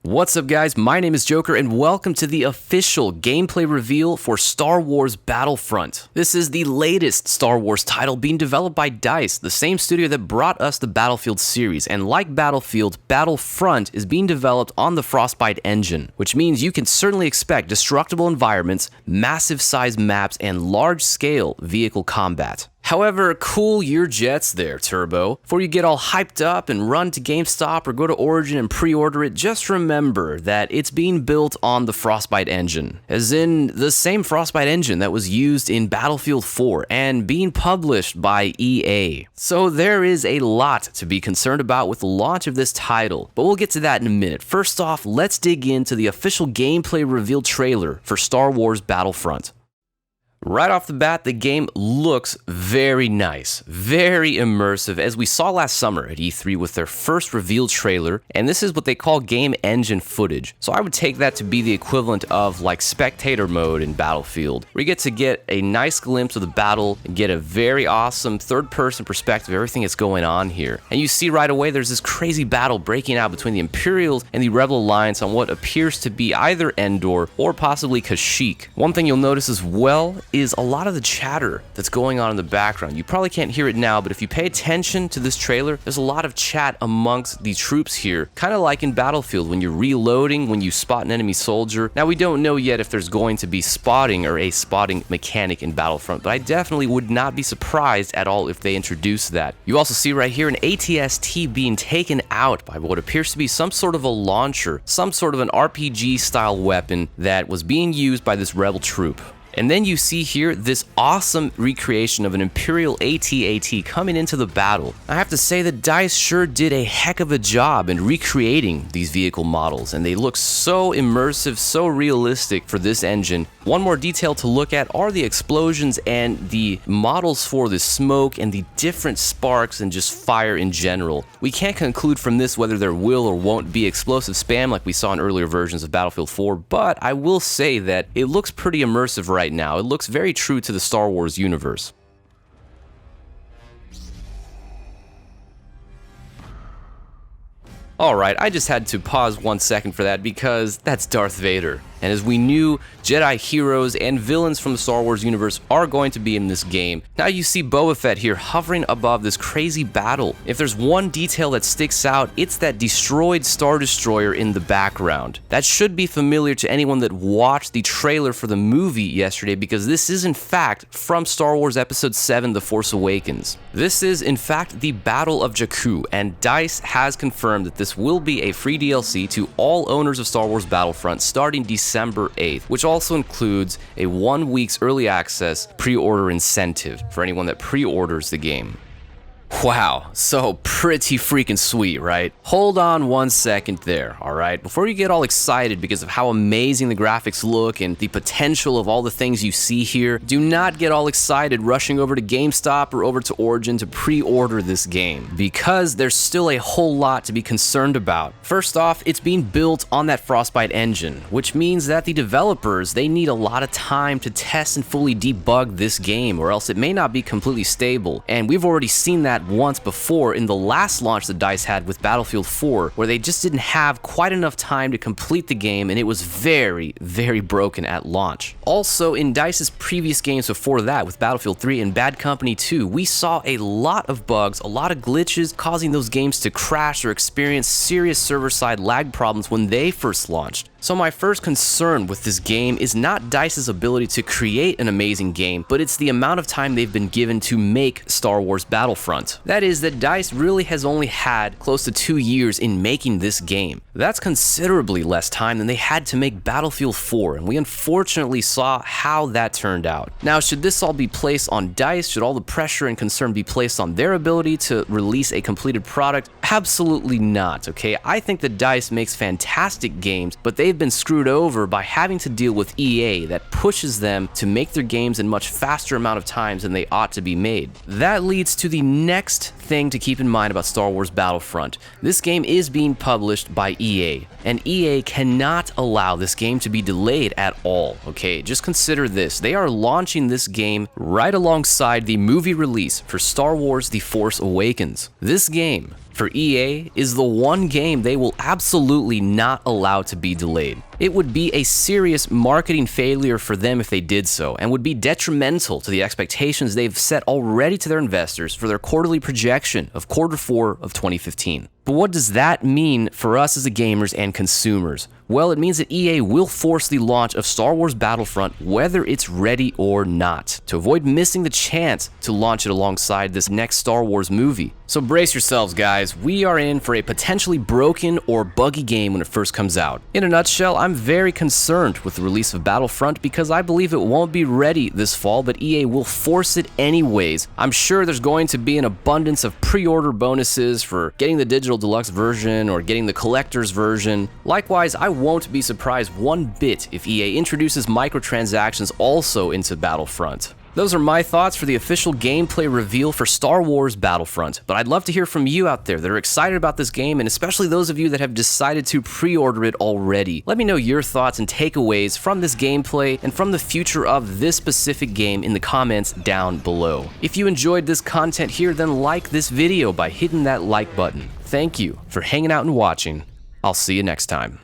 What's up guys, my name is Joker and welcome to the official gameplay reveal for Star Wars Battlefront. This is the latest Star Wars title being developed by DICE, the same studio that brought us the Battlefield series, and like Battlefield, Battlefront is being developed on the Frostbite engine, which means you can certainly expect destructible environments, massive size maps, and large-scale vehicle combat. However, cool your jets there, Turbo. Before you get all hyped up and run to GameStop or go to Origin and pre-order it, just remember that it's being built on the Frostbite engine, as in the same Frostbite engine that was used in Battlefield 4 and being published by EA. So there is a lot to be concerned about with the launch of this title, but we'll get to that in a minute. First off, let's dig into the official gameplay reveal trailer for Star Wars Battlefront. Right off the bat, the game looks very nice, very immersive, as we saw last summer at E3 with their first reveal trailer, and this is what they call game engine footage. So I would take that to be the equivalent of like spectator mode in Battlefield, where you get a nice glimpse of the battle and get a very awesome third-person perspective of everything that's going on here. And you see right away there's this crazy battle breaking out between the Imperials and the Rebel Alliance on what appears to be either Endor or possibly Kashyyyk. One thing you'll notice as well is a lot of the chatter that's going on in the background. You probably can't hear it now, but if you pay attention to this trailer, there's a lot of chat amongst the troops here, kind of like in Battlefield when you're reloading, when you spot an enemy soldier. Now, we don't know yet if there's going to be spotting or a spotting mechanic in Battlefront, but I definitely would not be surprised at all if they introduce that. You also see right here an AT-ST being taken out by what appears to be some sort of a launcher, some sort of an RPG-style weapon that was being used by this rebel troop. And then you see here this awesome recreation of an Imperial AT-AT coming into the battle. I have to say that DICE sure did a heck of a job in recreating these vehicle models, and they look so immersive, so realistic for this engine. One more detail to look at are the explosions and the models for the smoke and the different sparks and just fire in general. We can't conclude from this whether there will or won't be explosive spam like we saw in earlier versions of Battlefield 4, but I will say that it looks pretty immersive right now. It looks very true to the Star Wars universe. Alright, I just had to pause 1 second for that because that's Darth Vader. And as we knew, Jedi heroes and villains from the Star Wars universe are going to be in this game. Now you see Boba Fett here hovering above this crazy battle. If there's one detail that sticks out, it's that destroyed Star Destroyer in the background. That should be familiar to anyone that watched the trailer for the movie yesterday, because this is in fact from Star Wars Episode VII, The Force Awakens. This is in fact the Battle of Jakku, and DICE has confirmed that this will be a free DLC to all owners of Star Wars Battlefront starting December 8th, which also includes a 1 week's early access pre-order incentive for anyone that pre-orders the game. Wow, so pretty freaking sweet, right? Hold on 1 second there, alright? Before you get all excited because of how amazing the graphics look and the potential of all the things you see here, do not get all excited rushing over to GameStop or over to Origin to pre-order this game, because there's still a whole lot to be concerned about. First off, it's being built on that Frostbite engine, which means that the developers, they need a lot of time to test and fully debug this game, or else it may not be completely stable. And we've already seen that once before in the last launch that DICE had with Battlefield 4, where they just didn't have quite enough time to complete the game, and it was very, very broken at launch. Also, in DICE's previous games before that, with Battlefield 3 and Bad Company 2, we saw a lot of bugs, a lot of glitches, causing those games to crash or experience serious server-side lag problems when they first launched. So my first concern with this game is not DICE's ability to create an amazing game, but it's the amount of time they've been given to make Star Wars Battlefront. That is that DICE really has only had close to 2 years in making this game. That's considerably less time than they had to make Battlefield 4, and we unfortunately saw how that turned out. Now, should this all be placed on DICE? Should all the pressure and concern be placed on their ability to release a completed product? Absolutely not, okay? I think that DICE makes fantastic games, but they've been screwed over by having to deal with EA that pushes them to make their games in much faster amount of times than they ought to be made. That leads to the next thing to keep in mind about Star Wars Battlefront. This game is being published by EA, and EA cannot allow this game to be delayed at all, okay? Just consider this. They are launching this game right alongside the movie release for Star Wars The Force Awakens. This game, for EA is the one game they will absolutely not allow to be delayed. It would be a serious marketing failure for them if they did so, and would be detrimental to the expectations they've set already to their investors for their quarterly projection of Q4 of 2015. But what does that mean for us as gamers and consumers? Well, it means that EA will force the launch of Star Wars Battlefront whether it's ready or not, to avoid missing the chance to launch it alongside this next Star Wars movie. So brace yourselves, guys. We are in for a potentially broken or buggy game when it first comes out. In a nutshell, I'm very concerned with the release of Battlefront because I believe it won't be ready this fall, but EA will force it anyways. I'm sure there's going to be an abundance of pre-order bonuses for getting the digital deluxe version or getting the collector's version. Likewise, I won't be surprised one bit if EA introduces microtransactions also into Battlefront. Those are my thoughts for the official gameplay reveal for Star Wars Battlefront, but I'd love to hear from you out there that are excited about this game, and especially those of you that have decided to pre-order it already. Let me know your thoughts and takeaways from this gameplay and from the future of this specific game in the comments down below. If you enjoyed this content here, then like this video by hitting that like button. Thank you for hanging out and watching. I'll see you next time.